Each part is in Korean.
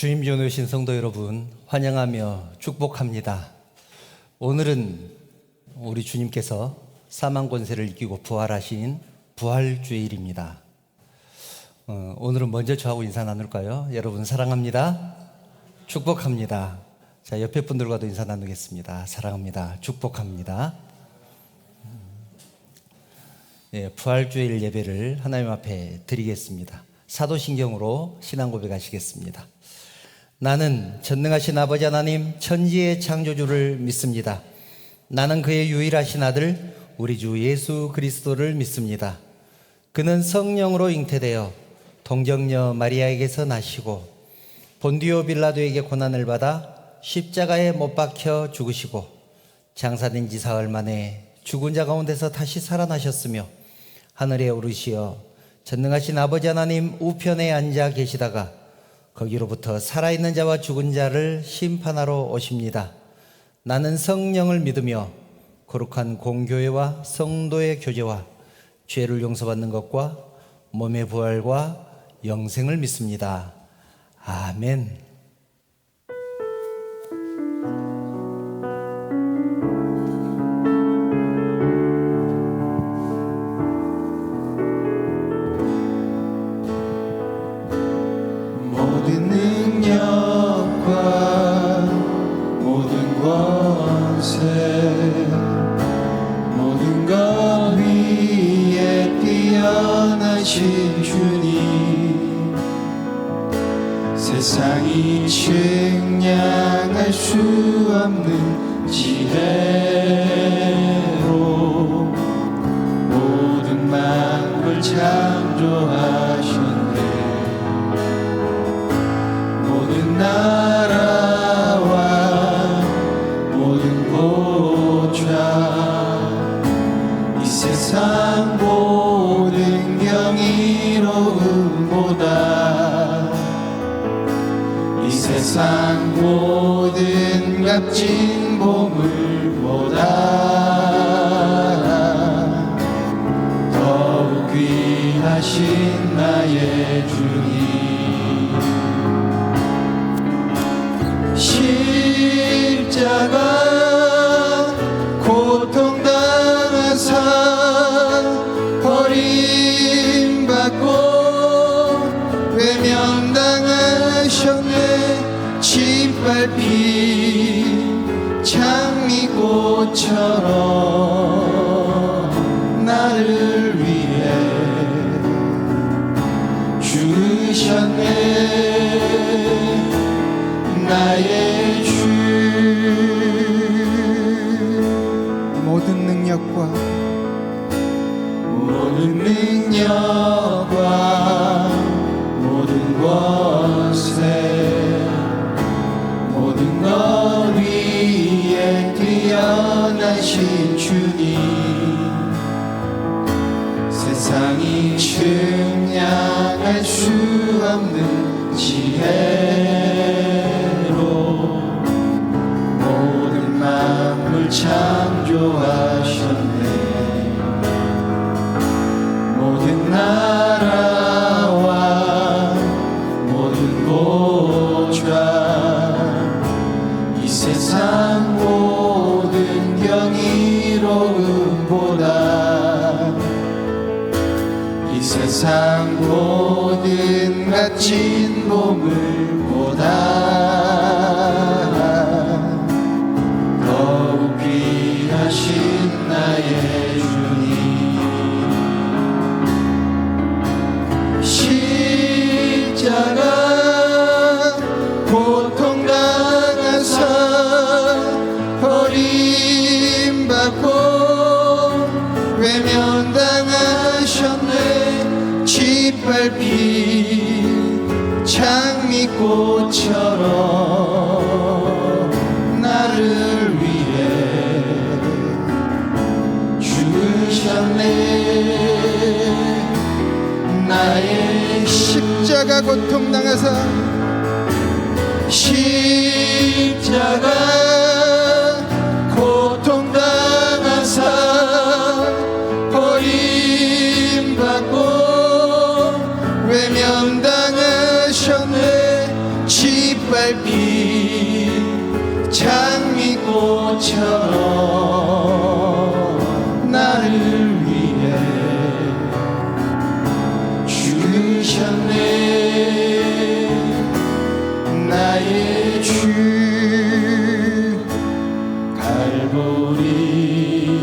주님 전에 오신 성도 여러분 환영하며 축복합니다. 오늘은 우리 주님께서 사망 권세를 이기고 부활하신 부활주일입니다. 오늘은 먼저 저하고 인사 나눌까요? 여러분 사랑합니다. 축복합니다. 자, 옆에 분들과도 인사 나누겠습니다. 사랑합니다. 축복합니다. 부활주일 예배를 하나님 앞에 드리겠습니다. 사도신경으로 신앙 고백하시겠습니다. 나는 전능하신 아버지 하나님 천지의 창조주를 믿습니다. 나는 그의 유일하신 아들 우리 주 예수 그리스도를 믿습니다. 그는 성령으로 잉태되어 동정녀 마리아에게서 나시고 본디오 빌라도에게 고난을 받아 십자가에 못 박혀 죽으시고 장사된 지 사흘 만에 죽은 자 가운데서 다시 살아나셨으며 하늘에 오르시어 전능하신 아버지 하나님 우편에 앉아 계시다가 거기로부터 살아있는 자와 죽은 자를 심판하러 오십니다. 나는 성령을 믿으며 거룩한 공교회와 성도의 교제와 죄를 용서받는 것과 몸의 부활과 영생을 믿습니다. 아멘. 모든 능력과 모든 권세 모든 것 위에 뛰어나신 주님 세상이 측량할 수 없는 지혜로 모든 만물 창조하셨네. 모든 나라와 모든 보좌 이 세상 모든 경이로움보다 이 세상 모든 값진 보물보다 더욱 귀하신 나의 주님 십자가 고통당하사 버림받고 외면당하셨네. 짓밟힌 장미꽃처럼 나를 위해 죽으셨네. 나의 주 모든 능력과 모든 권세 모든 것 위에 뛰어나신 주님 세상이 측량할 수 없는 지혜로 모든 만물 창조하셨네. 모든 나라와 모든 보좌 이 세상 모든 경이로움보다 이 세상 모든 값진 보물보다 더욱 귀하신 나의 주님 십자가 고통당하사 버림받고 외면당하셨네. 짓밟힌 장미꽃처럼 나를 위해 죽으셨네. 나의 십자가 고통당하사 십자가 고통당하사 버림받고 외면당하셨네. 짓밟힌 장미꽃처럼 나를 위해 죽으셨네. 나의 주 갈보리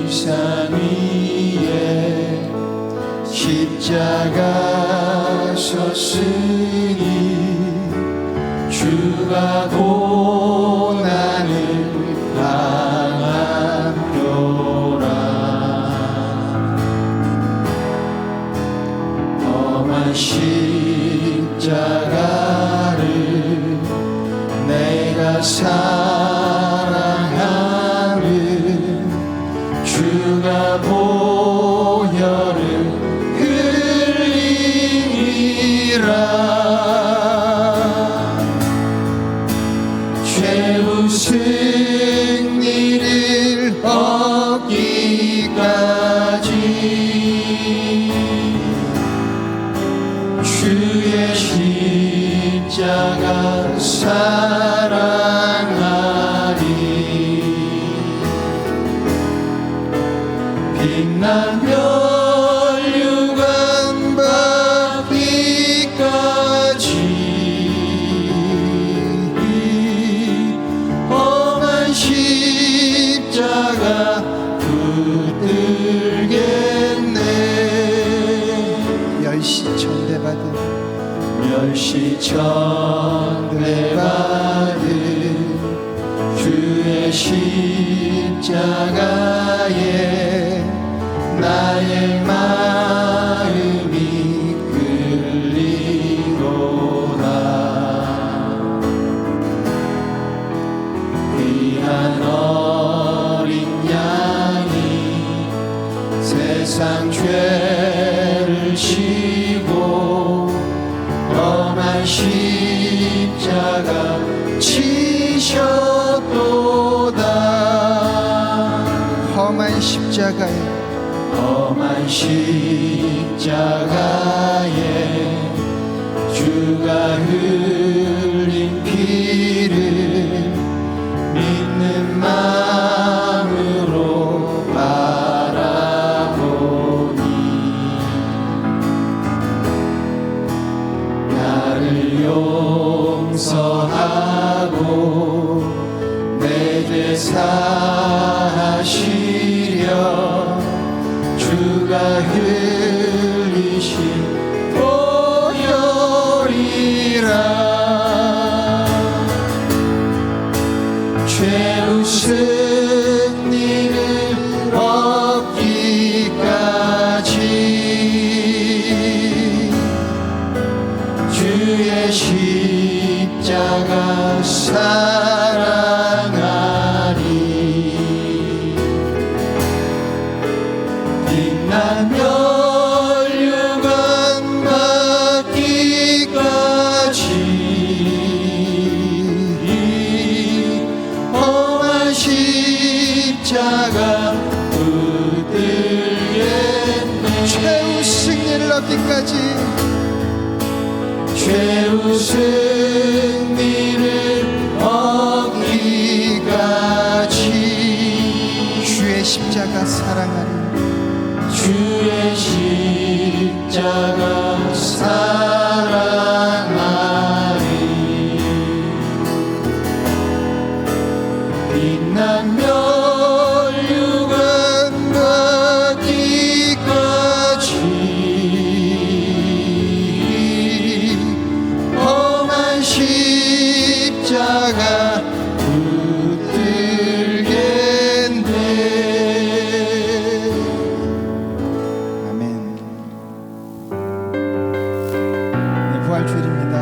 산 위에 십자가 섰으니 주가 고난을 당하노라. 험한 십자가를 내가 사랑하는 주가 보혈을 흘리리라. 최후 승리를 얻기까지 주의 십자가 사랑하리. 빛난 멸류관 받기까지 험한 십자가 붙들겠네. 멸시천대받은 주의 십자가에 나의 마음이 끌리도다. 귀한 어린 양이 세상 죄를 지고 험한 십자가 지셨도다. 험한 십자가에 주가 흘린 피를 믿는 마음으로 바라보니 나를 용서하고 내 죄 사하시려 주가 흘리신 보혈이라. 최후 승리를 얻기까지 주의 십자가 사랑하리. 빛난 멸류관 받기까지 험한 십자가 붙들겠네. 최후 승리를 얻기까지 최후 승리를 얻기까지 주의 십자가 사랑하리. 주의 십자가 사랑하리. 빛난 멸류관 받기까지 험한 십자가 붙들겠네. 아멘. 네, 부활주일입니다.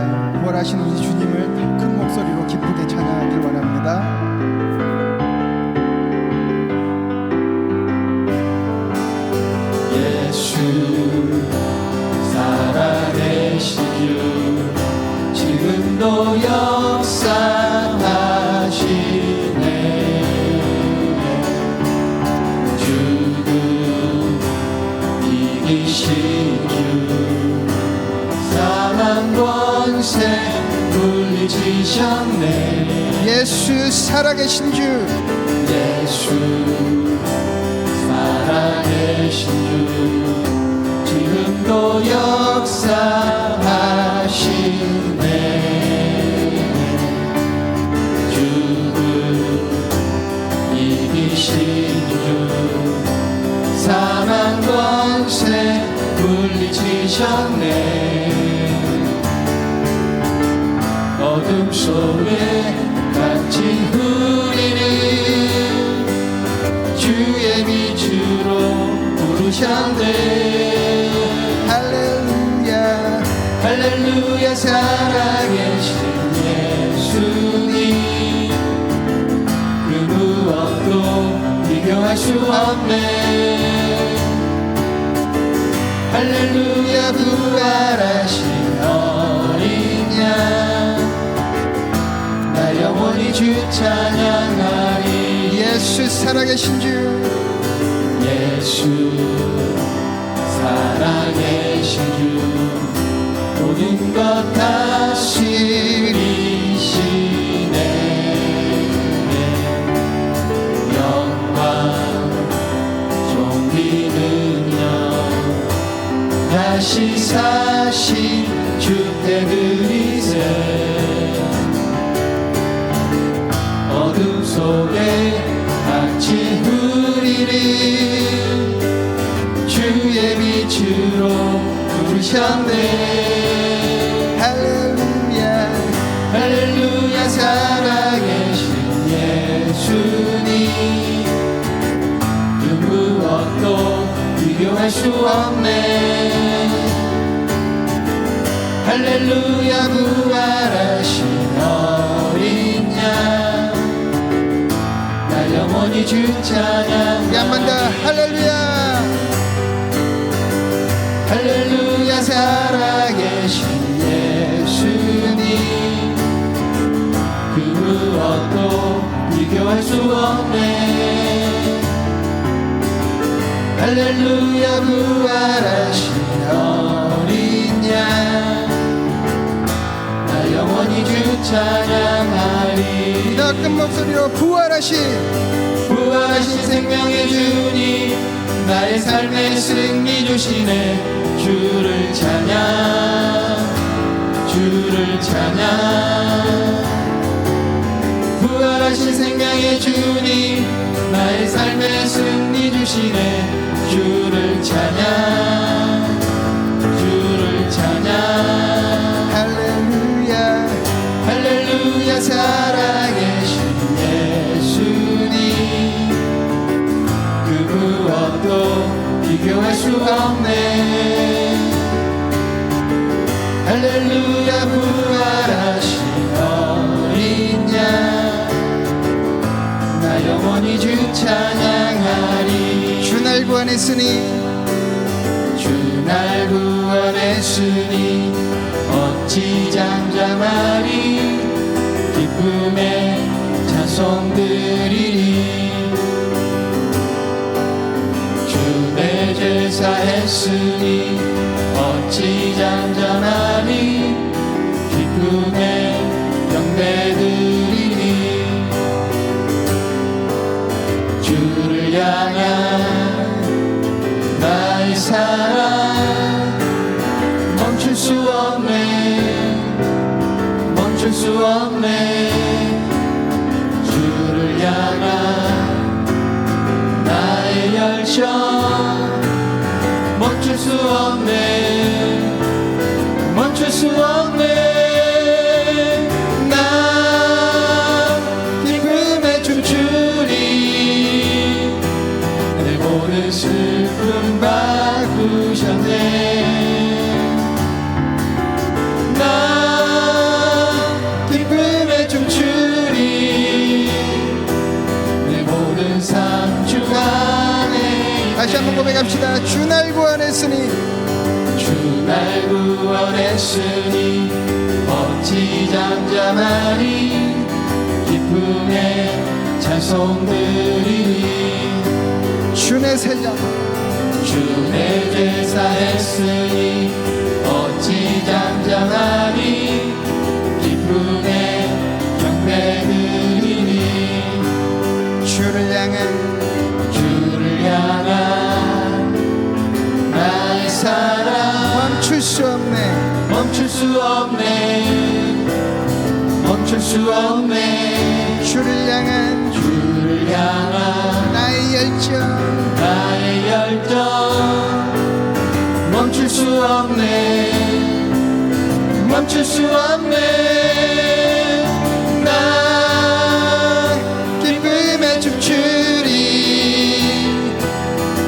부활하신 우리 주님을 더 큰 목소리로 기쁘게 찬양하길 원합니다. 예수 살아계신 주 지금도 역사하시네. 죽음 이기신 주 사망 권세 물리치셨네. 예수 살아계신 주 예수 살아계신 주 지금도 역사하시네. 죽음 이기신 주 사망 권세 물리치셨네. 어둠 속에 갇힌 우리를 주의 빛으로 부르셨네. 할렐루야 할렐루야 살아계신 예수님 그 무엇도 비교할 수 없네. 할렐루야 부활하신 어린 양 나 영원히 주 찬양하리. 예수 살아계신 주 예수 살아계신 주 모든 것 다스리시네. 영광 존귀 능력 다시 사신 주께 드리세. 어둠 속에 갇힌 우리를 주의 빛으로 부르셨네. 할렐루야 할렐루야 살아계신 예수님 그 무엇도 비교할 수 없네. 할렐루야 부활하신 어린 양 나 영원히 주 찬양. 한 번 더 할렐루야 할렐루야 살아계신 예수님 그 무엇도 비교할 수 없네. 할렐루야 부활하신 어린 양 나 영원히 주 찬양하리. 더 큰 목소리로 부활하신 생명의 주님 나의 삶의 승리 주시네. 주를 찬양 부활하신 생명의 주님 나의 삶의 승리 주시네. 주를 찬양 할렐루야 살아계신 예수님 그 무엇도 비교할 수 없네. 할렐루야 부활하신 어린 양 나 영원히 주 찬양하리. 주 날 구원했으니 주 날 구원했으니 어찌 잠잠하리. 기쁨의 찬송 드리리. 주 내 제사 했으니 어찌 잠잠하리. 기쁨의 경배 드리리. 주를 향한 나의 사랑 멈출 수 없네. 주를 향한 나의 열정 멈출 수 없네. 나 기쁨에 춤추리. 내 모든 슬픔 바꾸셨네. 나 기쁨에 춤추리. 내 모든 삶 주 안에. 다시 한번 고백합시다. 주 날 구원했으니 주 날 구원했으니 어찌 잠잠하리. 기쁨의 찬송 드리리. 주내 세자 주 내 제사 했으니 어찌 잠잠하리. 기쁨의 없네 멈출 수 없네 주를 향한 나의 열정 멈출 수 없네 멈출 수 없네 나 기쁨에 춤추리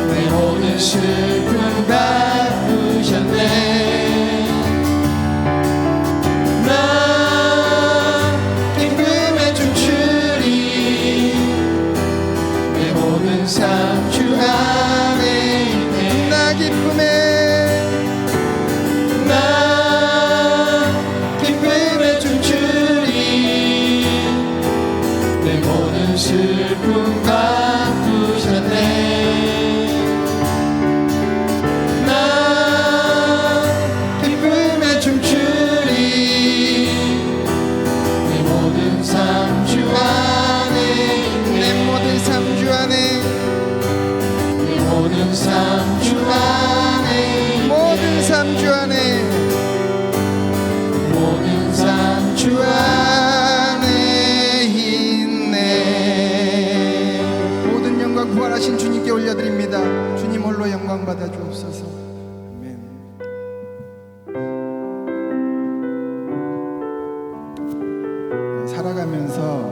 내 모든 슬픔 바꾸셨네 나 기쁨에 춤추리 내 모든 삶 주 안에 있네 나 기쁨에 춤추리 내 모든 슬픔 바꾸셨네 나 기쁨에 춤추리 내 모든 삶 주 안에 있네 내 모든 삶 주 안에 내 모든 삶 주 안에 있네 모든 삶 주 안에 모든 삶 주 안에 있네. 모든 영광 부활하신 주님께 올려드립니다. 주님 홀로 영광 받아 주옵소서. 아멘. 살아가면서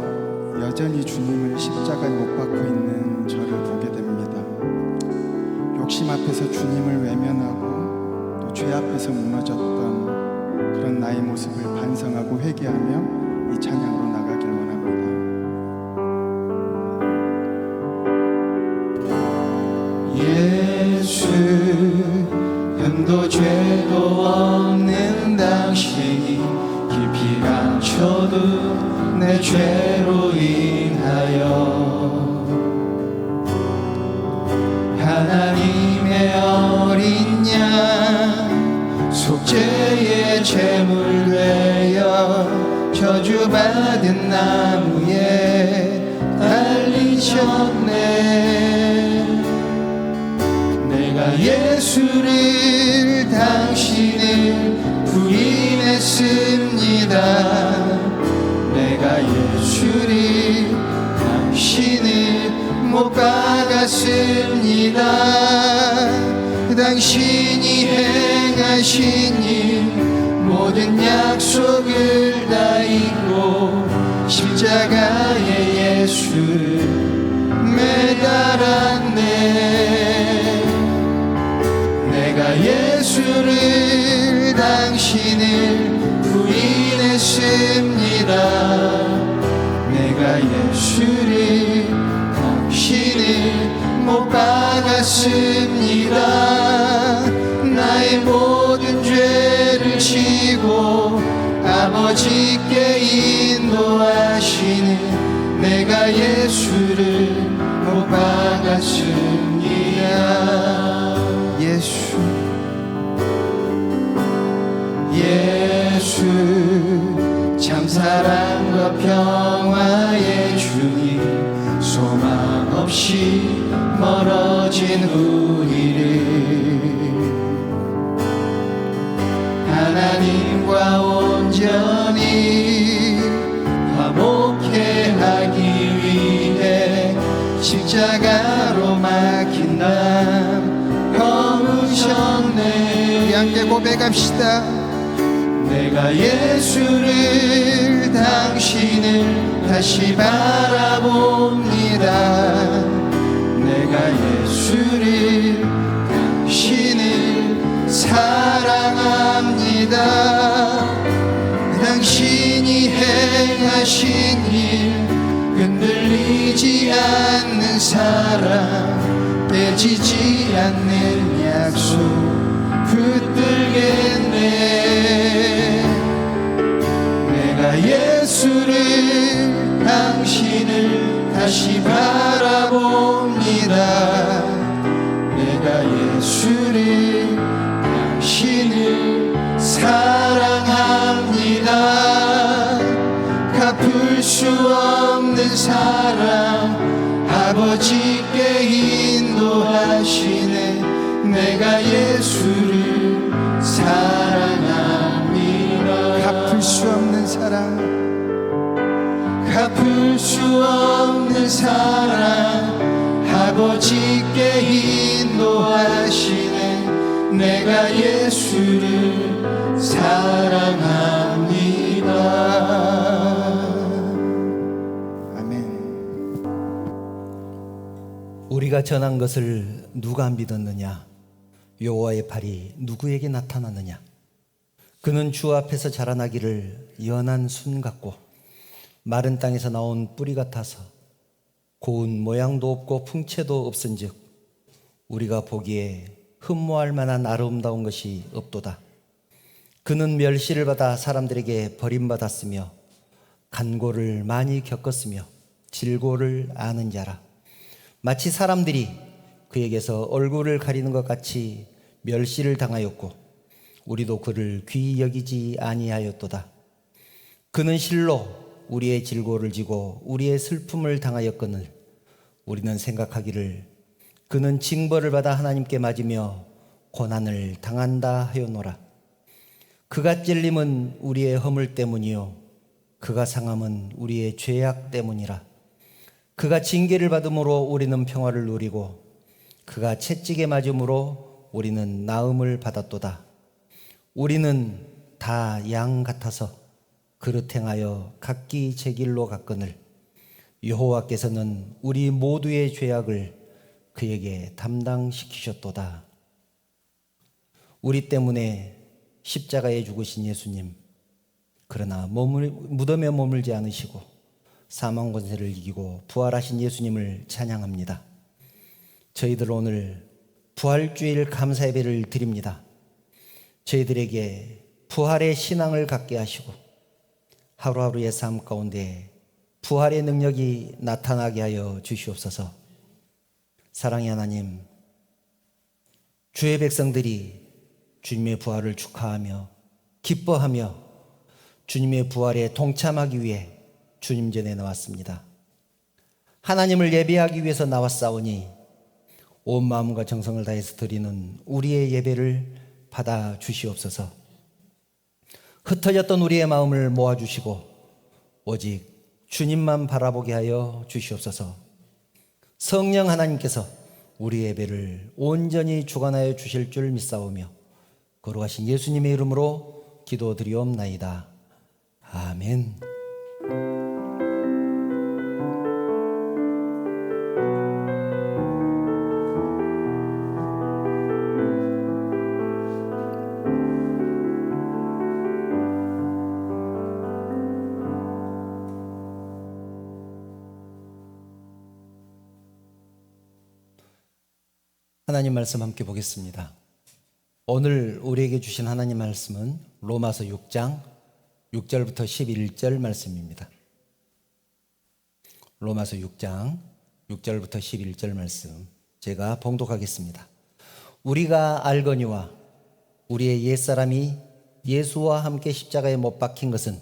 여전히 주님을 십자가에 못 박고 있는 저를 보게 됩니다. 욕심 앞에서 주님을 외면하고 또 죄 앞에서 무너졌던 그런 나의 모습을 반성하고 회개하며 이 찬양으로 나가길 원합니다. 예수 흠도 죄도 없는 당신이 깊이 감춰도 내 죄로 인하여 하나님의 어린 양 속죄의 제물 되어 저주받은 나무에 달리셨네 내가 예수를 당신을 부인했습니다 내가 예수를 당신을 못 박았습니다 당신이 행하신 일 모든 약속을 다 잊고 십자가에 예수를 매달았네 내가 예수를 당신을 부인했습니다 내가 예수를 당신을 못 박았습니다 나의 모든 죄를 지고 아버지께 인도하시는 내가 예수를 못 박았습니다 예수 참 사랑과 평화의 주님 소망 없이 멀어진 우리를 하나님과 온전히 화목해 하기 위해 십자가로 막힌 담 거무셨네 우리 함께 고백합시다. 내가 예수를 당신을 다시 바라봅니다 내가 예수를 당신을 사랑합니다 당신이 행하신 일 흔들리지 않는 사랑 깨지지 않는 약속 붙들겠네 내가 예수를 당신을 다시 바라봅니다 내가 예수를 당신을 사랑합니다 갚을 수 없는 사랑 아버지께 인도하시네 내가 예수를 사랑합니다 사랑 아버지께 인도하시네. 내가 예수를 사랑합니다. 아멘. 우리가 전한 것을 누가 믿었느냐? 여호와의 팔이 누구에게 나타났느냐? 그는 주 앞에서 자라나기를 연한 순 같고 마른 땅에서 나온 뿌리 같아서 고운 모양도 없고 풍채도 없은즉 우리가 보기에 흠모할 만한 아름다운 것이 없도다. 그는 멸시를 받아 사람들에게 버림받았으며 간고를 많이 겪었으며 질고를 아는 자라. 마치 사람들이 그에게서 얼굴을 가리는 것 같이 멸시를 당하였고 우리도 그를 귀히 여기지 아니하였도다. 그는 실로 우리의 질고를 지고 우리의 슬픔을 당하였거늘 우리는 생각하기를 그는 징벌을 받아 하나님께 맞으며 고난을 당한다 하였노라. 그가 찔림은 우리의 허물 때문이요 그가 상함은 우리의 죄악 때문이라. 그가 징계를 받음으로 우리는 평화를 누리고 그가 채찍에 맞음으로 우리는 나음을 받았도다. 우리는 다 양 같아서 그릇 행하여 각기 제 길로 갔거늘 여호와께서는 우리 모두의 죄악을 그에게 담당시키셨도다. 우리 때문에 십자가에 죽으신 예수님, 그러나 무덤에 머물지 않으시고 사망 권세를 이기고 부활하신 예수님을 찬양합니다. 저희들 오늘 부활주일 감사 예배를 드립니다. 저희들에게 부활의 신앙을 갖게 하시고 하루하루의 삶 가운데 부활의 능력이 나타나게 하여 주시옵소서. 사랑의 하나님, 주의 백성들이 주님의 부활을 축하하며 기뻐하며 주님의 부활에 동참하기 위해 주님 전에 나왔습니다. 하나님을 예배하기 위해서 나왔사오니 온 마음과 정성을 다해서 드리는 우리의 예배를 받아 주시옵소서. 흩어졌던 우리의 마음을 모아주시고 오직 주님만 바라보게 하여 주시옵소서. 성령 하나님께서 우리 예배를 온전히 주관하여 주실 줄 믿사오며 거룩하신 예수님의 이름으로 기도드리옵나이다. 아멘. 하나님 말씀 함께 보겠습니다. 오늘 우리에게 주신 하나님 말씀은 로마서 6장 6절부터 11절 말씀입니다. 로마서 6장 6절부터 11절 말씀 제가 봉독하겠습니다. 우리가 알거니와 우리의 옛사람이 예수와 함께 십자가에 못 박힌 것은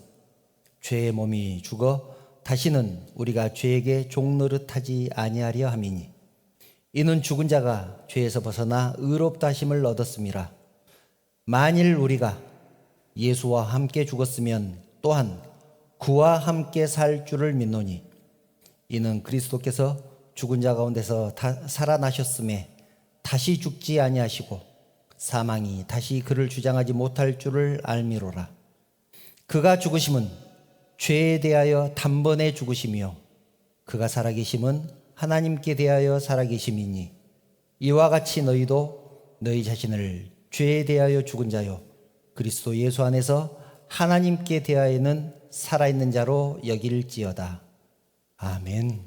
죄의 몸이 죽어 다시는 우리가 죄에게 종노릇하지 아니하려 함이니 이는 죽은 자가 죄에서 벗어나 의롭다 하심을 얻었음이라. 만일 우리가 예수와 함께 죽었으면 또한 그와 함께 살 줄을 믿노니 이는 그리스도께서 죽은 자 가운데서 살아나셨음에 다시 죽지 아니하시고 사망이 다시 그를 주장하지 못할 줄을 알미로라. 그가 죽으심은 죄에 대하여 단번에 죽으시며 그가 살아계심은 하나님께 대하여 살아계심이니 이와 같이 너희도 너희 자신을 죄에 대하여 죽은 자요 그리스도 예수 안에서 하나님께 대하여는 살아있는 자로 여길지어다. 아멘.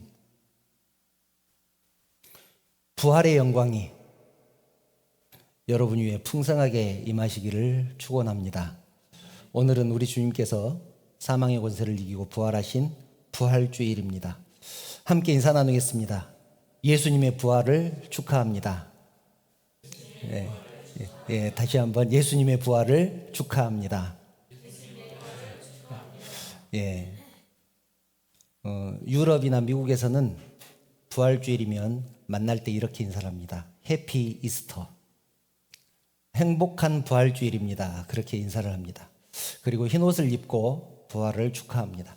부활의 영광이 여러분 위에 풍성하게 임하시기를 축원합니다. 오늘은 우리 주님께서 사망의 권세를 이기고 부활하신 부활주일입니다. 함께 인사 나누겠습니다. 예수님의 부활을 축하합니다. 다시 한번 예수님의 부활을 축하합니다. 유럽이나 미국에서는 부활주일이면 만날 때 이렇게 인사를 합니다. 해피 이스터. 행복한 부활주일입니다. 그렇게 인사를 합니다. 그리고 흰옷을 입고 부활을 축하합니다.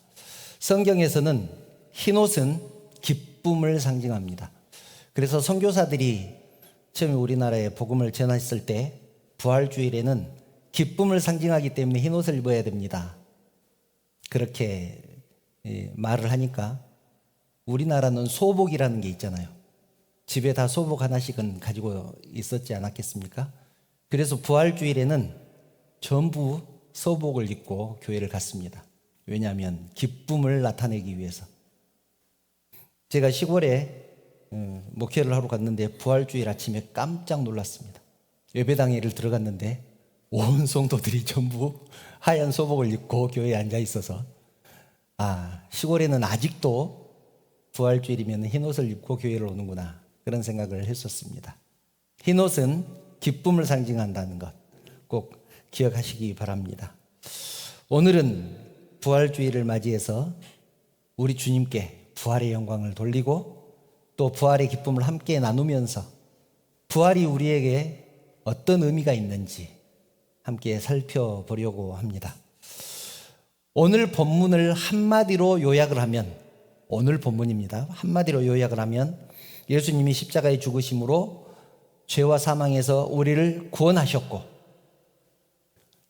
성경에서는 흰옷은 기쁨을 상징합니다. 그래서 선교사들이 처음에 우리나라에 복음을 전했을 때 부활주일에는 기쁨을 상징하기 때문에 흰옷을 입어야 됩니다. 그렇게 말을 하니까 우리나라는 소복이라는 게 있잖아요. 집에 다 소복 하나씩은 가지고 있었지 않았겠습니까? 그래서 부활주일에는 전부 소복을 입고 교회를 갔습니다. 왜냐하면 기쁨을 나타내기 위해서. 제가 시골에 목회를 하러 갔는데 부활주일 아침에 깜짝 놀랐습니다. 예배당에를 들어갔는데 온 성도들이 전부 하얀 소복을 입고 교회에 앉아 있어서 시골에는 아직도 부활주일이면 흰옷을 입고 교회를 오는구나, 그런 생각을 했었습니다. 흰옷은 기쁨을 상징한다는 것 꼭 기억하시기 바랍니다. 오늘은 부활주일을 맞이해서 우리 주님께 부활의 영광을 돌리고 또 부활의 기쁨을 함께 나누면서 부활이 우리에게 어떤 의미가 있는지 함께 살펴보려고 합니다. 오늘 본문을 한마디로 요약을 하면, 오늘 본문입니다. 한마디로 요약을 하면 예수님이 십자가에 죽으심으로 죄와 사망에서 우리를 구원하셨고,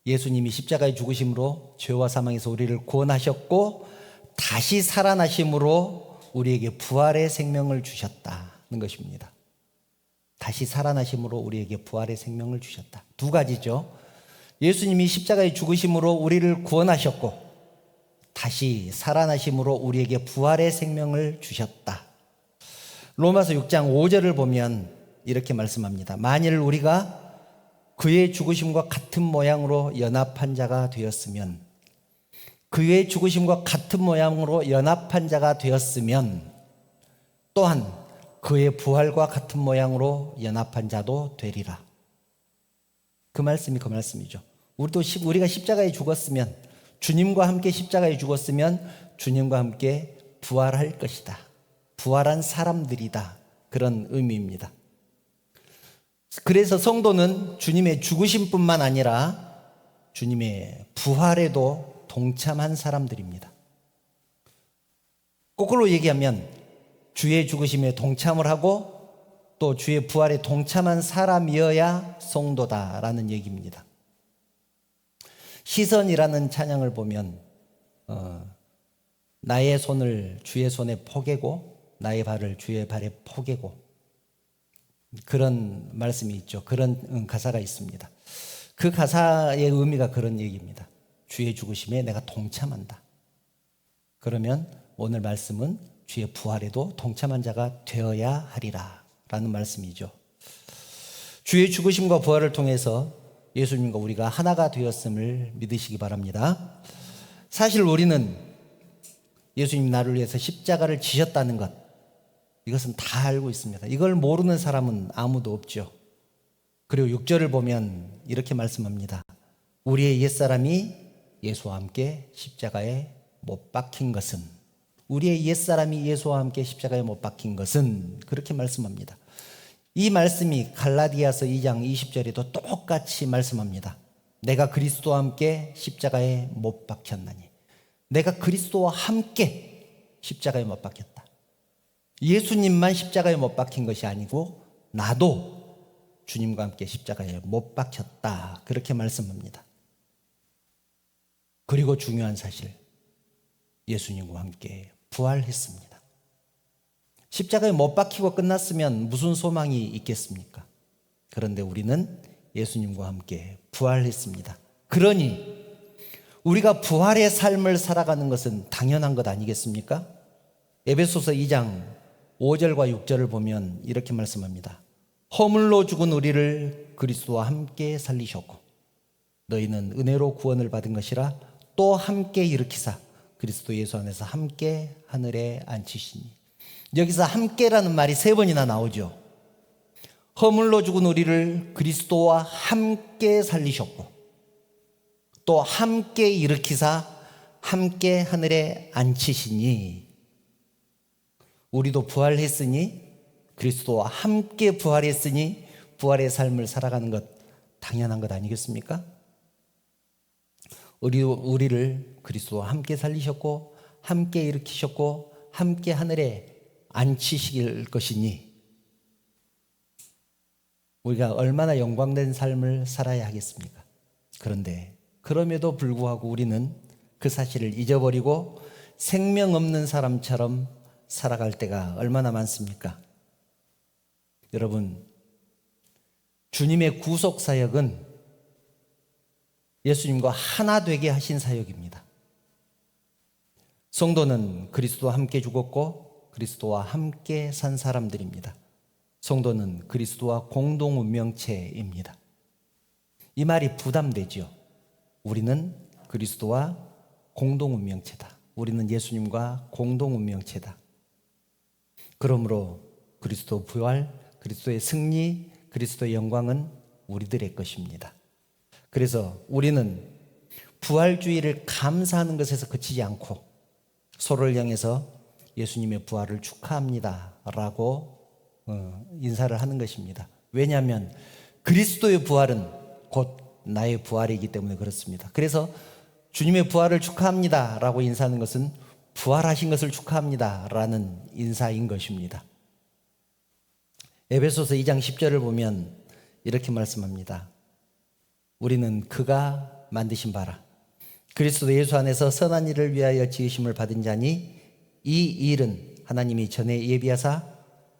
예수님이 십자가에 죽으심으로 죄와 사망에서 우리를 구원하셨고 다시 살아나심으로 우리에게 부활의 생명을 주셨다는 것입니다. 다시 살아나심으로 우리에게 부활의 생명을 주셨다. 두 가지죠. 예수님이 십자가에 죽으심으로 우리를 구원하셨고 다시 살아나심으로 우리에게 부활의 생명을 주셨다. 로마서 6장 5절을 보면 이렇게 말씀합니다. 만일 우리가 그의 죽으심과 같은 모양으로 연합한 자가 되었으면, 그의 죽으심과 같은 모양으로 연합한 자가 되었으면 또한 그의 부활과 같은 모양으로 연합한 자도 되리라. 그 말씀이 그 말씀이죠. 우리가 십자가에 죽었으면, 주님과 함께 십자가에 죽었으면 주님과 함께 부활할 것이다. 부활한 사람들이다. 그런 의미입니다. 그래서 성도는 주님의 죽으심뿐만 아니라 주님의 부활에도 동참한 사람들입니다. 거꾸로 얘기하면 주의 죽으심에 동참을 하고 또 주의 부활에 동참한 사람이어야 성도다라는 얘기입니다. 시선이라는 찬양을 보면 나의 손을 주의 손에 포개고 나의 발을 주의 발에 포개고, 그런 말씀이 있죠. 그런 가사가 있습니다. 그 가사의 의미가 그런 얘기입니다. 주의 죽으심에 내가 동참한다. 그러면 오늘 말씀은 주의 부활에도 동참한 자가 되어야 하리라 라는 말씀이죠. 주의 죽으심과 부활을 통해서 예수님과 우리가 하나가 되었음을 믿으시기 바랍니다. 사실 우리는 예수님 나를 위해서 십자가를 지셨다는 것, 이것은 다 알고 있습니다. 이걸 모르는 사람은 아무도 없죠. 그리고 6절을 보면 이렇게 말씀합니다. 우리의 옛사람이 예수와 함께 십자가에 못 박힌 것은, 우리의 옛사람이 예수와 함께 십자가에 못 박힌 것은, 그렇게 말씀합니다. 이 말씀이 갈라디아서 2장 20절에도 똑같이 말씀합니다. 내가 그리스도와 함께 십자가에 못 박혔나니. 내가 그리스도와 함께 십자가에 못 박혔다. 예수님만 십자가에 못 박힌 것이 아니고 나도 주님과 함께 십자가에 못 박혔다. 그렇게 말씀합니다. 그리고 중요한 사실, 예수님과 함께 부활했습니다. 십자가에 못 박히고 끝났으면 무슨 소망이 있겠습니까? 그런데 우리는 예수님과 함께 부활했습니다. 그러니 우리가 부활의 삶을 살아가는 것은 당연한 것 아니겠습니까? 에베소서 2장 5절과 6절을 보면 이렇게 말씀합니다. 허물로 죽은 우리를 그리스도와 함께 살리셨고 너희는 은혜로 구원을 받은 것이라 또 함께 일으키사 그리스도 예수 안에서 함께 하늘에 앉히시니. 여기서 함께라는 말이 3번이나 나오죠. 허물로 죽은 우리를 그리스도와 함께 살리셨고 또 함께 일으키사 함께 하늘에 앉히시니. 우리도 부활했으니, 그리스도와 함께 부활했으니 부활의 삶을 살아가는 것 당연한 것 아니겠습니까? 우리를 그리스도와 함께 살리셨고 함께 일으키셨고 함께 하늘에 안 치실 것이니 우리가 얼마나 영광된 삶을 살아야 하겠습니까? 그런데 그럼에도 불구하고 우리는 그 사실을 잊어버리고 생명 없는 사람처럼 살아갈 때가 얼마나 많습니까? 여러분, 주님의 구속 사역은 예수님과 하나 되게 하신 사역입니다. 성도는 그리스도와 함께 죽었고 그리스도와 함께 산 사람들입니다. 성도는 그리스도와 공동 운명체입니다. 이 말이 부담되지요. 우리는 그리스도와 공동 운명체다. 우리는 예수님과 공동 운명체다. 그러므로 그리스도 부활, 그리스도의 승리, 그리스도의 영광은 우리들의 것입니다. 그래서 우리는 부활주의를 감사하는 것에서 그치지 않고 서로를 향해서 예수님의 부활을 축하합니다 라고 인사를 하는 것입니다. 왜냐하면 그리스도의 부활은 곧 나의 부활이기 때문에 그렇습니다. 그래서 주님의 부활을 축하합니다 라고 인사하는 것은 부활하신 것을 축하합니다 라는 인사인 것입니다. 에베소서 2장 10절을 보면 이렇게 말씀합니다. 우리는 그가 만드신 바라 그리스도 예수 안에서 선한 일을 위하여 지으심을 받은 자니 이 일은 하나님이 전에 예비하사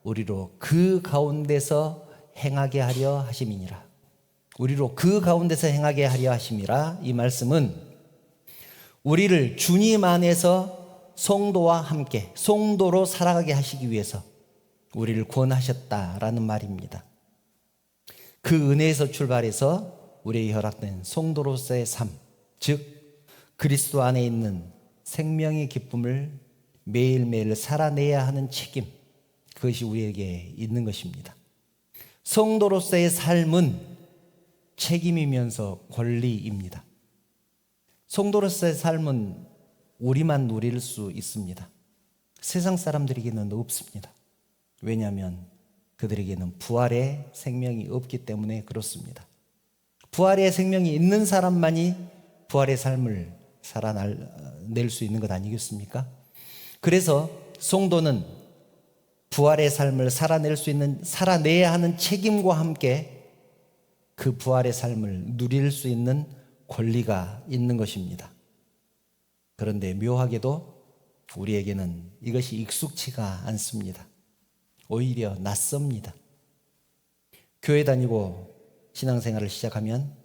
우리로 그 가운데서 행하게 하려 하심이니라. 우리로 그 가운데서 행하게 하려 하심이라. 이 말씀은 우리를 주님 안에서 성도와 함께 성도로 살아가게 하시기 위해서 우리를 구원하셨다라는 말입니다. 그 은혜에서 출발해서 우리에게 허락된 성도로서의 삶, 즉 그리스도 안에 있는 생명의 기쁨을 매일매일 살아내야 하는 책임, 그것이 우리에게 있는 것입니다. 성도로서의 삶은 책임이면서 권리입니다. 성도로서의 삶은 우리만 누릴 수 있습니다. 세상 사람들에게는 없습니다. 왜냐하면 그들에게는 부활의 생명이 없기 때문에 그렇습니다. 부활의 생명이 있는 사람만이 부활의 삶을 살아낼 수 있는 것 아니겠습니까? 그래서 성도는 부활의 삶을 살아내야 하는 책임과 함께 그 부활의 삶을 누릴 수 있는 권리가 있는 것입니다. 그런데 묘하게도 우리에게는 이것이 익숙치가 않습니다. 오히려 낯섭니다. 교회 다니고 신앙생활을 시작하면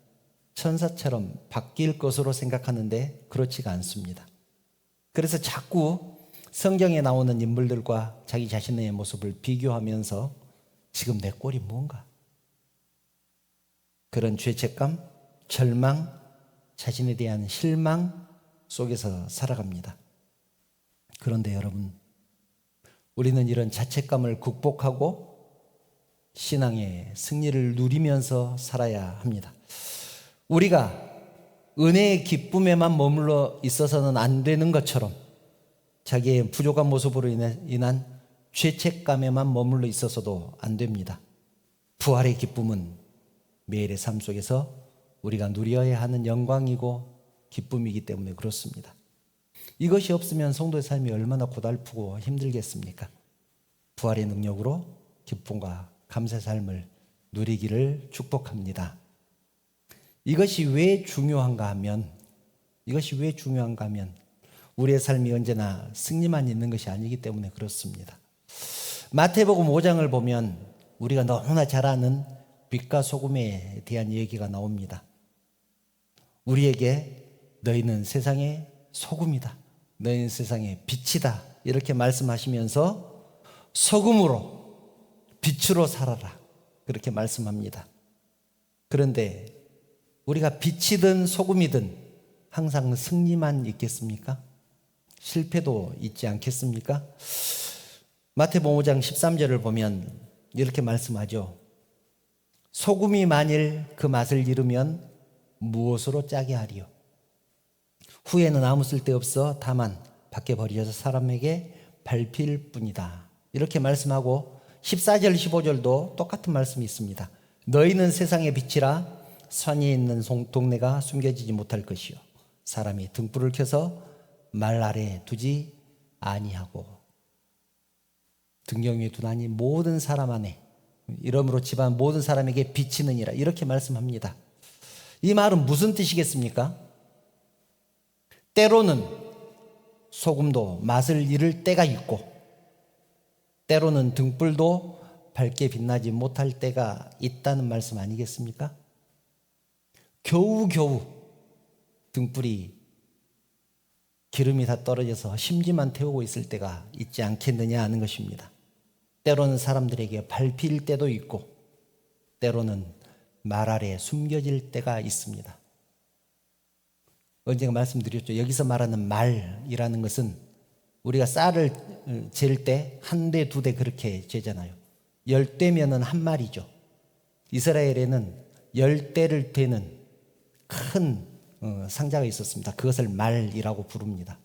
천사처럼 바뀔 것으로 생각하는데 그렇지가 않습니다. 그래서 자꾸 성경에 나오는 인물들과 자기 자신의 모습을 비교하면서 지금 내 꼴이 뭔가? 그런 죄책감, 절망, 자신에 대한 실망 속에서 살아갑니다. 그런데 여러분, 우리는 이런 자책감을 극복하고 신앙의 승리를 누리면서 살아야 합니다. 우리가 은혜의 기쁨에만 머물러 있어서는 안 되는 것처럼 자기의 부족한 모습으로 인한 죄책감에만 머물러 있어서도 안 됩니다. 부활의 기쁨은 매일의 삶 속에서 우리가 누려야 하는 영광이고 기쁨이기 때문에 그렇습니다. 이것이 없으면 성도의 삶이 얼마나 고달프고 힘들겠습니까? 부활의 능력으로 기쁨과 감사의 삶을 누리기를 축복합니다. 이것이 왜 중요한가 하면 우리의 삶이 언제나 승리만 있는 것이 아니기 때문에 그렇습니다. 마태복음 5장을 보면 우리가 너무나 잘 아는 빛과 소금에 대한 얘기가 나옵니다. 우리에게 너희는 세상의 소금이다. 너희는 세상의 빛이다. 이렇게 말씀하시면서 소금으로 빛으로 살아라. 그렇게 말씀합니다. 그런데 우리가 빛이든 소금이든 항상 승리만 있겠습니까? 실패도 있지 않겠습니까? 마태복음 5장 13절을 보면 이렇게 말씀하죠. 소금이 만일 그 맛을 잃으면 무엇으로 짜게 하리요? 후에는 아무 쓸데없어 다만 밖에 버려져서 사람에게 밟힐 뿐이다. 이렇게 말씀하고 14절 15절도 똑같은 말씀이 있습니다. 너희는 세상의 빛이라 선이 있는 동네가 숨겨지지 못할 것이요 사람이 등불을 켜서 말 아래에 두지 아니하고. 등경 위에 두나니 모든 사람 안에 이러므로 집안 모든 사람에게 비치느니라 이렇게 말씀합니다. 이 말은 무슨 뜻이겠습니까? 때로는 소금도 맛을 잃을 때가 있고 때로는 등불도 밝게 빛나지 못할 때가 있다는 말씀 아니겠습니까? 겨우겨우 등불이 기름이 다 떨어져서 심지만 태우고 있을 때가 있지 않겠느냐 하는 것입니다. 때로는 사람들에게 밟힐 때도 있고 때로는 말 아래 숨겨질 때가 있습니다. 언젠가 말씀드렸죠. 여기서 말하는 말이라는 것은 우리가 쌀을 잴 때 한 대, 두 대 그렇게 재잖아요. 10대면은 한 말이죠. 이스라엘에는 10대를 되는 큰 상자가 있었습니다. 그것을 말이라고 부릅니다.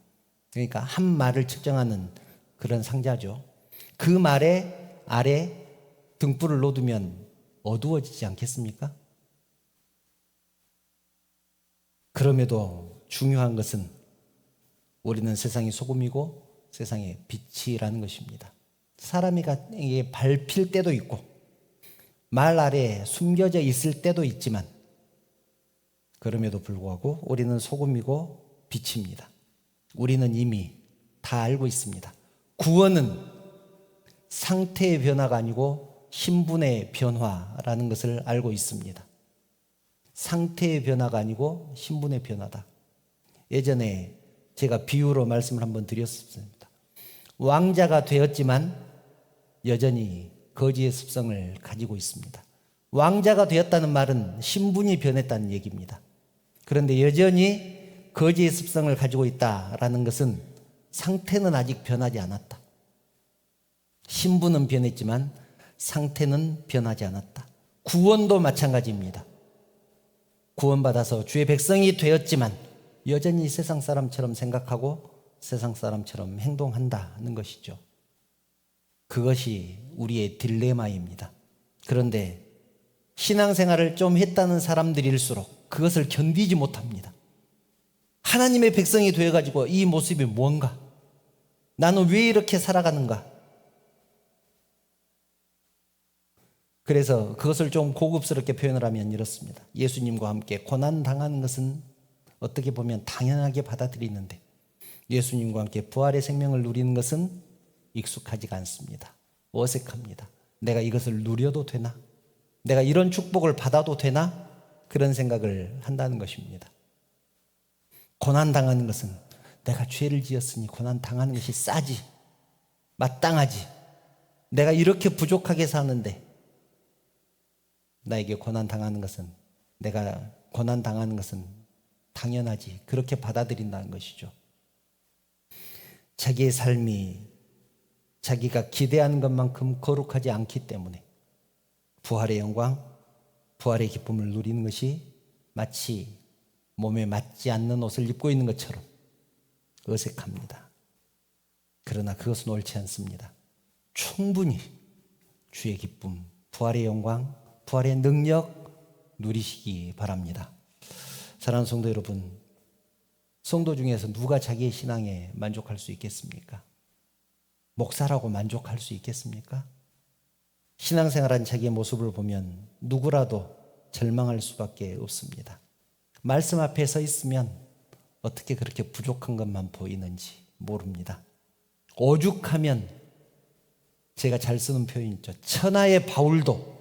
그러니까 한 말을 측정하는 그런 상자죠. 그 말에 아래 등불을 놓으면 어두워지지 않겠습니까? 그럼에도 중요한 것은 우리는 세상의 소금이고 세상의 빛이라는 것입니다. 사람에게 밟힐 때도 있고 말 아래에 숨겨져 있을 때도 있지만 그럼에도 불구하고 우리는 소금이고 빛입니다. 우리는 이미 다 알고 있습니다. 구원은 상태의 변화가 아니고 신분의 변화라는 것을 알고 있습니다. 상태의 변화가 아니고 신분의 변화다. 예전에 제가 비유로 말씀을 한번 드렸습니다. 왕자가 되었지만 여전히 거지의 습성을 가지고 있습니다. 왕자가 되었다는 말은 신분이 변했다는 얘기입니다. 그런데 여전히 거지의 습성을 가지고 있다라는 것은 상태는 아직 변하지 않았다. 신분은 변했지만 상태는 변하지 않았다. 구원도 마찬가지입니다. 구원받아서 주의 백성이 되었지만 여전히 세상 사람처럼 생각하고 세상 사람처럼 행동한다는 것이죠. 그것이 우리의 딜레마입니다. 그런데 신앙생활을 좀 했다는 사람들일수록 그것을 견디지 못합니다. 하나님의 백성이 되어가지고 이 모습이 뭔가? 나는 왜 이렇게 살아가는가? 그래서 그것을 좀 고급스럽게 표현을 하면 이렇습니다. 예수님과 함께 고난당하는 것은 어떻게 보면 당연하게 받아들이는데 예수님과 함께 부활의 생명을 누리는 것은 익숙하지가 않습니다. 어색합니다. 내가 이것을 누려도 되나? 내가 이런 축복을 받아도 되나? 그런 생각을 한다는 것입니다. 고난당하는 것은 내가 죄를 지었으니 고난당하는 것이 싸지, 마땅하지. 내가 이렇게 부족하게 사는데 나에게 고난당하는 것은, 내가 고난당하는 것은 당연하지, 그렇게 받아들인다는 것이죠. 자기의 삶이 자기가 기대하는 것만큼 거룩하지 않기 때문에 부활의 영광, 부활의 기쁨을 누리는 것이 마치 몸에 맞지 않는 옷을 입고 있는 것처럼 어색합니다. 그러나 그것은 옳지 않습니다. 충분히 주의 기쁨, 부활의 영광, 부활의 능력 누리시기 바랍니다. 사랑하는 성도 여러분, 성도 중에서 누가 자기의 신앙에 만족할 수 있겠습니까? 목사라고 만족할 수 있겠습니까? 신앙생활한 자기의 모습을 보면 누구라도 절망할 수밖에 없습니다. 말씀 앞에 서 있으면 어떻게 그렇게 부족한 것만 보이는지 모릅니다. 오죽하면 제가 잘 쓰는 표현이죠. 천하의 바울도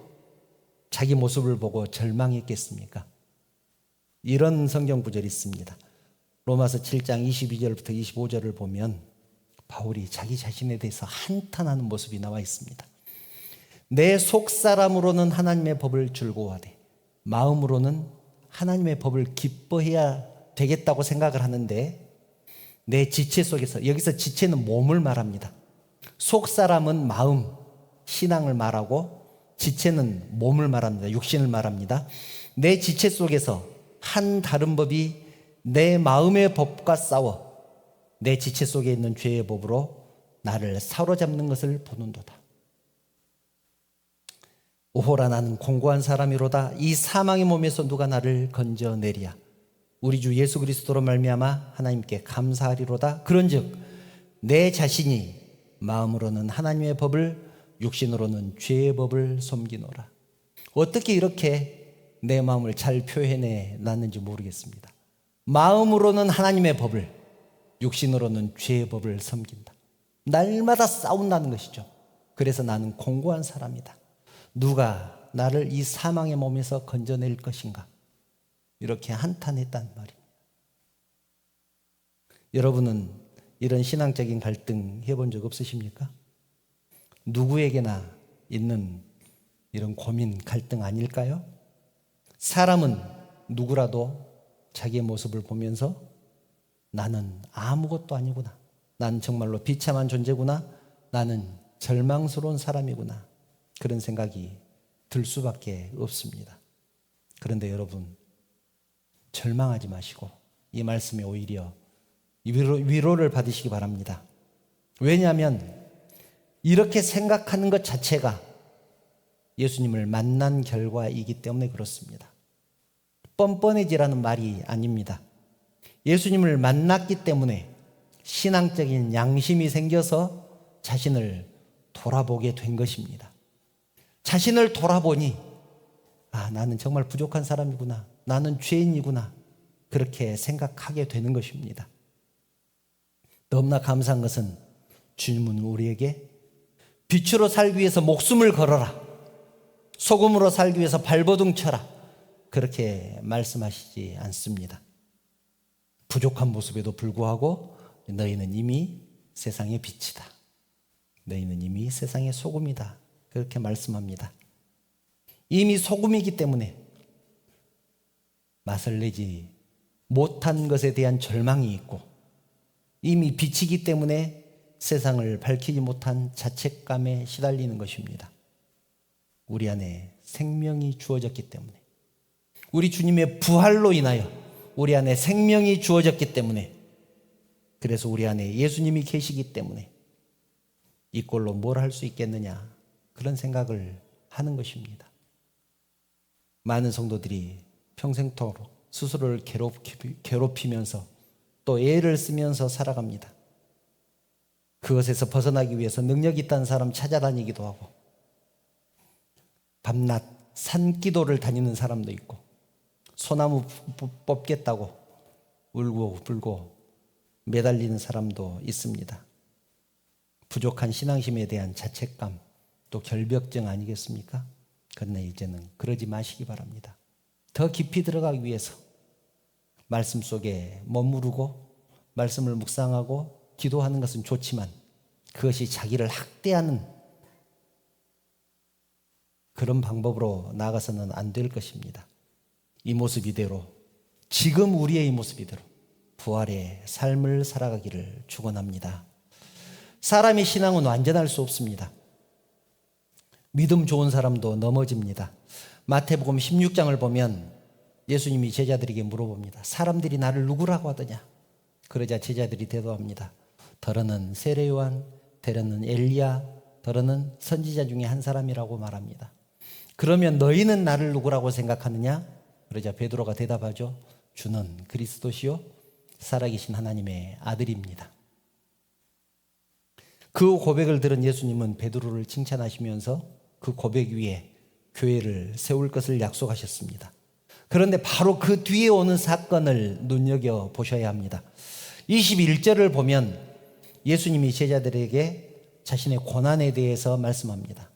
자기 모습을 보고 절망했겠습니까? 이런 성경 구절이 있습니다. 로마서 7장 22절부터 25절을 보면 바울이 자기 자신에 대해서 한탄하는 모습이 나와 있습니다. 내 속사람으로는 하나님의 법을 즐거워하되 마음으로는 하나님의 법을 기뻐해야 되겠다고 생각을 하는데 내 지체 속에서, 여기서 지체는 몸을 말합니다. 속사람은 마음, 신앙을 말하고 지체는 몸을 말합니다. 육신을 말합니다. 내 지체 속에서 한 다른 법이 내 마음의 법과 싸워 내 지체 속에 있는 죄의 법으로 나를 사로잡는 것을 보는도다. 오호라, 나는 공고한 사람이로다. 이 사망의 몸에서 누가 나를 건져내리야. 우리 주 예수 그리스도로 말미암아 하나님께 감사하리로다. 그런즉 내 자신이 마음으로는 하나님의 법을, 육신으로는 죄의 법을 섬기노라. 어떻게 이렇게 내 마음을 잘 표현해 놨는지 모르겠습니다. 마음으로는 하나님의 법을, 육신으로는 죄의 법을 섬긴다. 날마다 싸운다는 것이죠. 그래서 나는 공고한 사람이다. 누가 나를 이 사망의 몸에서 건져낼 것인가? 이렇게 한탄했단 말입니다. 여러분은 이런 신앙적인 갈등 해본 적 없으십니까? 누구에게나 있는 이런 고민, 갈등 아닐까요? 사람은 누구라도 자기의 모습을 보면서 나는 아무것도 아니구나. 나는 정말로 비참한 존재구나. 나는 절망스러운 사람이구나. 그런 생각이 들 수밖에 없습니다. 그런데 여러분, 절망하지 마시고 이 말씀에 오히려 위로를 받으시기 바랍니다. 왜냐하면 이렇게 생각하는 것 자체가 예수님을 만난 결과이기 때문에 그렇습니다. 뻔뻔해지라는 말이 아닙니다. 예수님을 만났기 때문에 신앙적인 양심이 생겨서 자신을 돌아보게 된 것입니다. 자신을 돌아보니 나는 정말 부족한 사람이구나. 나는 죄인이구나. 그렇게 생각하게 되는 것입니다. 너무나 감사한 것은 주님은 우리에게 빛으로 살기 위해서 목숨을 걸어라. 소금으로 살기 위해서 발버둥 쳐라. 그렇게 말씀하시지 않습니다. 부족한 모습에도 불구하고 너희는 이미 세상의 빛이다. 너희는 이미 세상의 소금이다. 그렇게 말씀합니다. 이미 소금이기 때문에 맛을 내지 못한 것에 대한 절망이 있고, 이미 빛이기 때문에 세상을 밝히지 못한 자책감에 시달리는 것입니다. 우리 안에 생명이 주어졌기 때문에, 우리 주님의 부활로 인하여 우리 안에 생명이 주어졌기 때문에, 그래서 우리 안에 예수님이 계시기 때문에 이 꼴로 뭘 할 수 있겠느냐, 그런 생각을 하는 것입니다. 많은 성도들이 평생토록 스스로를 괴롭히면서 또 애를 쓰면서 살아갑니다. 그것에서 벗어나기 위해서 능력 있다는 사람 찾아다니기도 하고, 밤낮 산기도를 다니는 사람도 있고, 소나무 뽑겠다고 울고 불고 매달리는 사람도 있습니다. 부족한 신앙심에 대한 자책감, 또 결벽증 아니겠습니까? 그러나 이제는 그러지 마시기 바랍니다. 더 깊이 들어가기 위해서 말씀 속에 머무르고 말씀을 묵상하고 기도하는 것은 좋지만, 그것이 자기를 학대하는 그런 방법으로 나아가서는 안 될 것입니다. 이 모습 이대로, 지금 우리의 이 모습 이대로 부활의 삶을 살아가기를 축원합니다. 사람의 신앙은 완전할 수 없습니다. 믿음 좋은 사람도 넘어집니다. 마태복음 16장을 보면 예수님이 제자들에게 물어봅니다. 사람들이 나를 누구라고 하더냐? 그러자 제자들이 대답합니다. 더러는 세례 요한, 더러는 엘리야, 더러는 선지자 중에 한 사람이라고 말합니다. 그러면 너희는 나를 누구라고 생각하느냐? 그러자 베드로가 대답하죠. 주는 그리스도시요 살아계신 하나님의 아들입니다. 그 고백을 들은 예수님은 베드로를 칭찬하시면서 그 고백 위에 교회를 세울 것을 약속하셨습니다. 그런데 바로 그 뒤에 오는 사건을 눈여겨보셔야 합니다. 21절을 보면 예수님이 제자들에게 자신의 고난에 대해서 말씀합니다.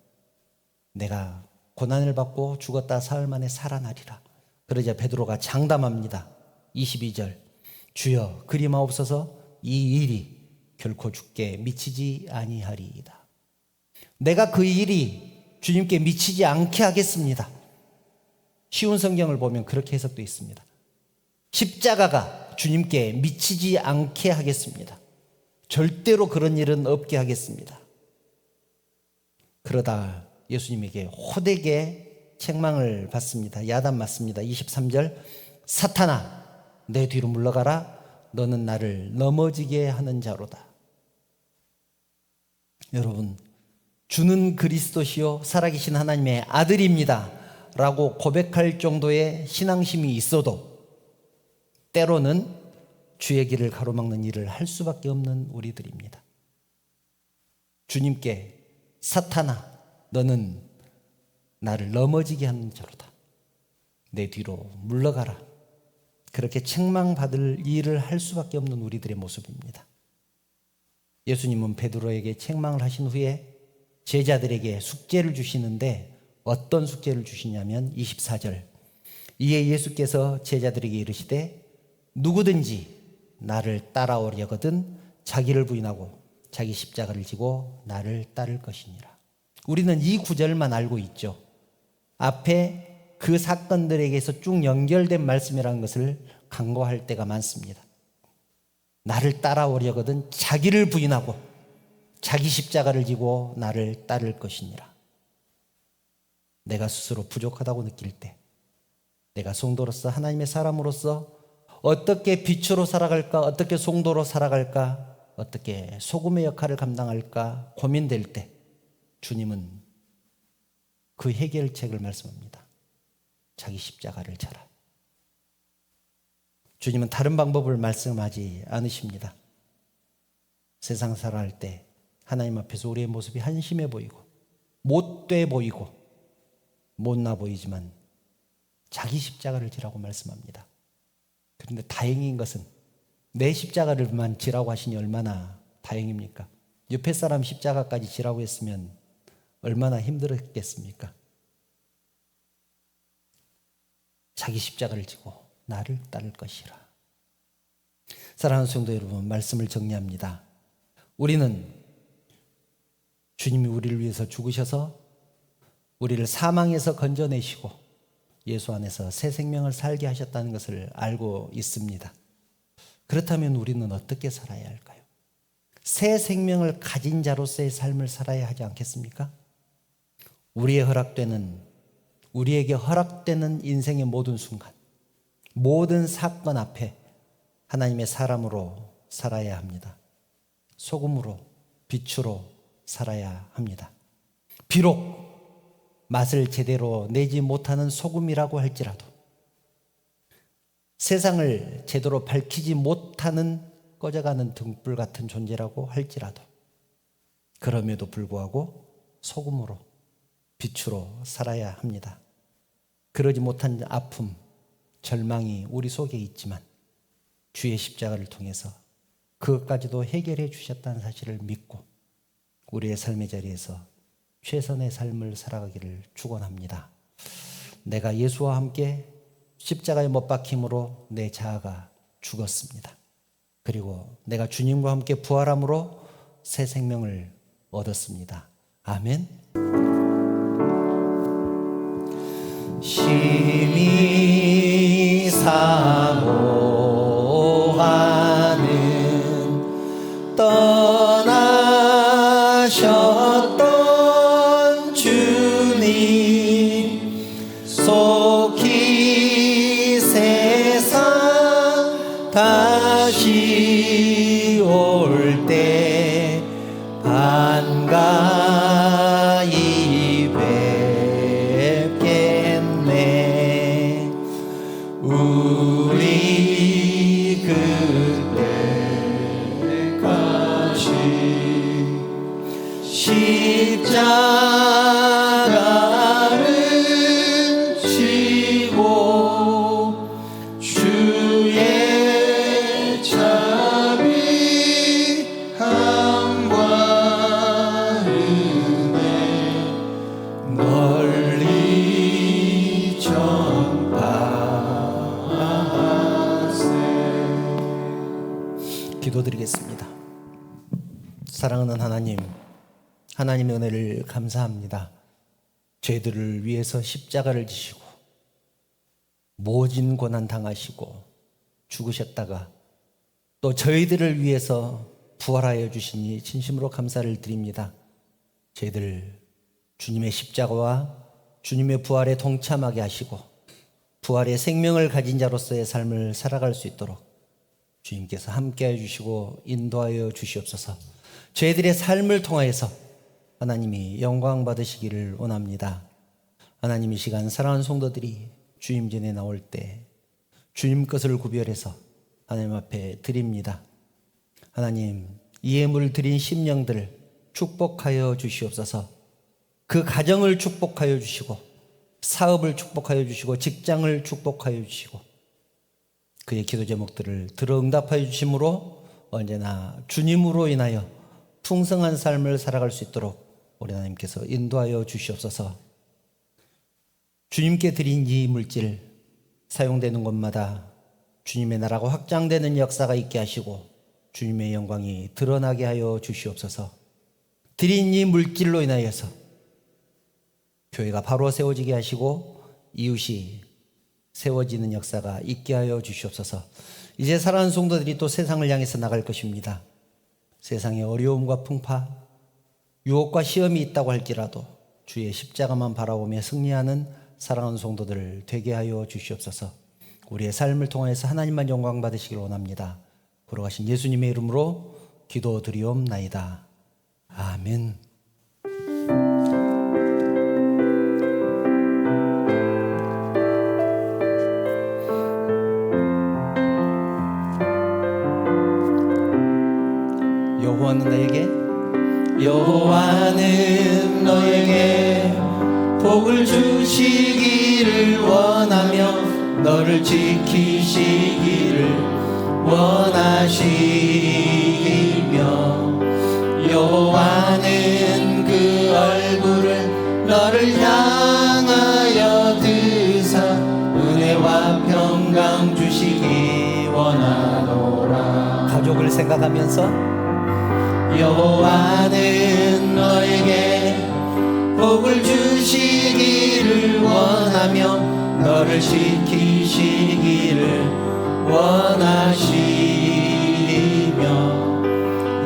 내가 고난을 받고 죽었다 사흘 만에 살아나리라. 그러자 베드로가 장담합니다. 22절 주여 그리 마옵소서, 이 일이 결코 주께 미치지 아니하리이다. 내가 그 일이 주님께 미치지 않게 하겠습니다. 쉬운 성경을 보면 그렇게 해석되어 있습니다. 십자가가 주님께 미치지 않게 하겠습니다. 절대로 그런 일은 없게 하겠습니다. 그러다 예수님에게 호되게 책망을 받습니다. 야단 맞습니다. 23절 사탄아 내 뒤로 물러가라. 너는 나를 넘어지게 하는 자로다. 여러분, 주는 그리스도시요 살아계신 하나님의 아들입니다 라고 고백할 정도의 신앙심이 있어도 때로는 주의 길을 가로막는 일을 할 수밖에 없는 우리들입니다. 주님께 사탄아 너는 나를 넘어지게 하는 자로다. 내 뒤로 물러가라. 그렇게 책망받을 일을 할 수밖에 없는 우리들의 모습입니다. 예수님은 베드로에게 책망을 하신 후에 제자들에게 숙제를 주시는데 어떤 숙제를 주시냐면 24절 이에 예수께서 제자들에게 이르시되 누구든지 나를 따라오려거든 자기를 부인하고 자기 십자가를 지고 나를 따를 것이니라. 우리는 이 구절만 알고 있죠. 앞에 그 사건들에게서 쭉 연결된 말씀이라는 것을 간과할 때가 많습니다. 나를 따라오려거든 자기를 부인하고 자기 십자가를 지고 나를 따를 것이니라. 내가 스스로 부족하다고 느낄 때 내가 성도로서 하나님의 사람으로서 어떻게 빛으로 살아갈까, 어떻게 성도로 살아갈까, 어떻게 소금의 역할을 감당할까 고민될 때 주님은 그 해결책을 말씀합니다. 자기 십자가를 져라. 주님은 다른 방법을 말씀하지 않으십니다. 세상 살아갈 때 하나님 앞에서 우리의 모습이 한심해 보이고 못돼 보이고 못나 보이지만 자기 십자가를 지라고 말씀합니다. 그런데 다행인 것은 내 십자가를만 지라고 하시니 얼마나 다행입니까? 옆에 사람 십자가까지 지라고 했으면 얼마나 힘들었겠습니까? 자기 십자가를 지고 나를 따를 것이라. 사랑하는 성도 여러분, 말씀을 정리합니다. 우리는 주님이 우리를 위해서 죽으셔서 우리를 사망에서 건져내시고 예수 안에서 새 생명을 살게 하셨다는 것을 알고 있습니다. 그렇다면 우리는 어떻게 살아야 할까요? 새 생명을 가진 자로서의 삶을 살아야 하지 않겠습니까? 우리에게 허락되는 인생의 모든 순간, 모든 사건 앞에 하나님의 사람으로 살아야 합니다. 소금으로, 빛으로 살아야 합니다. 비록 맛을 제대로 내지 못하는 소금이라고 할지라도, 세상을 제대로 밝히지 못하는 꺼져가는 등불 같은 존재라고 할지라도, 그럼에도 불구하고 소금으로, 빛으로 살아야 합니다. 그러지 못한 아픔, 절망이 우리 속에 있지만 주의 십자가를 통해서 그것까지도 해결해 주셨다는 사실을 믿고 우리의 삶의 자리에서 최선의 삶을 살아가기를 축원합니다. 내가 예수와 함께 십자가에 못 박힘으로 내 자아가 죽었습니다. 그리고 내가 주님과 함께 부활함으로 새 생명을 얻었습니다. 아멘. 심히 사모하는 떠나셨던 주님 속히 세상 다시 올 때 반가이 뵙겠네. 우리 그때까지 십자가를 지고 주의 자비함과 은혜 널리 전파하세. 기도드리겠습니다. 사랑하는 하나님, 하나님의 은혜를 감사합니다. 죄들을 위해서 십자가를 지시고 모진 고난 당하시고 죽으셨다가 또 저희들을 위해서 부활하여 주시니 진심으로 감사를 드립니다. 저희들 주님의 십자가와 주님의 부활에 동참하게 하시고 부활의 생명을 가진 자로서의 삶을 살아갈 수 있도록 주님께서 함께해 주시고 인도하여 주시옵소서. 저희들의 삶을 통하여서 하나님이 영광 받으시기를 원합니다. 하나님, 이 시간 사랑하는 성도들이 주님 전에 나올 때 주님 것을 구별해서 하나님 앞에 드립니다. 하나님, 이 예물 드린 심령들 축복하여 주시옵소서. 그 가정을 축복하여 주시고 사업을 축복하여 주시고 직장을 축복하여 주시고 그의 기도 제목들을 들어 응답하여 주심으로 언제나 주님으로 인하여 풍성한 삶을 살아갈 수 있도록 우리 하나님께서 인도하여 주시옵소서. 주님께 드린 이 물질 사용되는 곳마다 주님의 나라가 확장되는 역사가 있게 하시고 주님의 영광이 드러나게 하여 주시옵소서. 드린 이 물질로 인하여서 교회가 바로 세워지게 하시고 이웃이 세워지는 역사가 있게 하여 주시옵소서. 이제 사랑하는 성도들이 또 세상을 향해서 나갈 것입니다. 세상에 어려움과 풍파, 유혹과 시험이 있다고 할지라도 주의 십자가만 바라보며 승리하는 사랑하는 성도들 되게 하여 주시옵소서. 우리의 삶을 통해서 하나님만 영광 받으시길 원합니다. 걸어가신 예수님의 이름으로 기도드리옵나이다. 아멘. 여호와는 너에게 복을 주시기를 원하며 너를 지키시기를 원하시며 여호와는 그 얼굴을 너를 향하여 드사 은혜와 평강 주시기 원하노라. 가족을 생각하면서 여호와는 너에게 복을 주시기를 원하며 너를 지키시기를 원하시며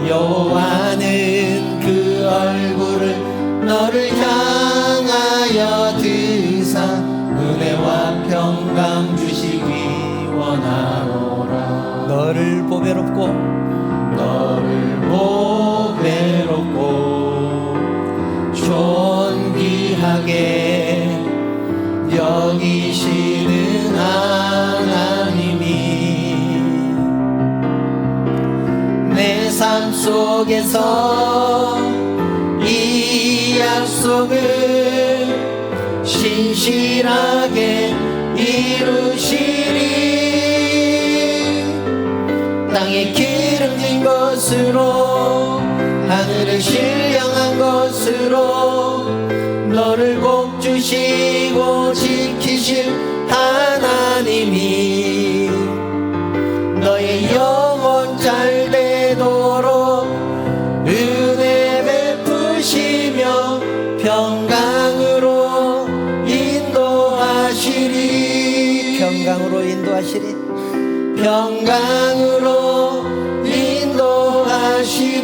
여호와는 그 얼굴을 너를 향하여 드사 은혜와 평강 주시기 원하노라. 너를 보배롭고 존귀하게 여기시는 하나님이 내 삶 속에서 이 약속을 신실하게 이루시리. 땅에 기름진 것으로 하늘을 신령한 것으로 너를 복 주시고 지키실 하나님이 너의 영혼 잘 되도록 은혜 베푸시며 평강으로 인도하시리. 평강으로 인도하시리.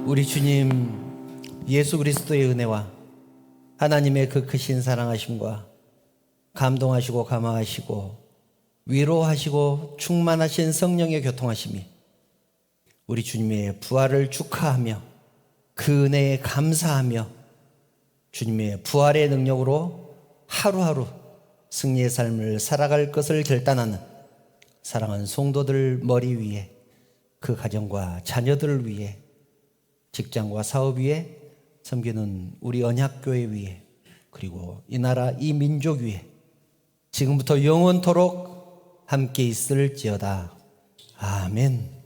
우리 주님 예수 그리스도의 은혜와 하나님의 그 크신 사랑하심과 감동하시고 감화하시고 위로하시고 충만하신 성령의 교통하심이 우리 주님의 부활을 축하하며 그 은혜에 감사하며 주님의 부활의 능력으로 하루하루 승리의 삶을 살아갈 것을 결단하는 사랑하는 성도들 머리 위에 그 가정과 자녀들을 위해 직장과 사업 위에 섬기는 우리 언약교회 위에 그리고 이 나라 이 민족 위에 지금부터 영원토록 함께 있을지어다. 아멘.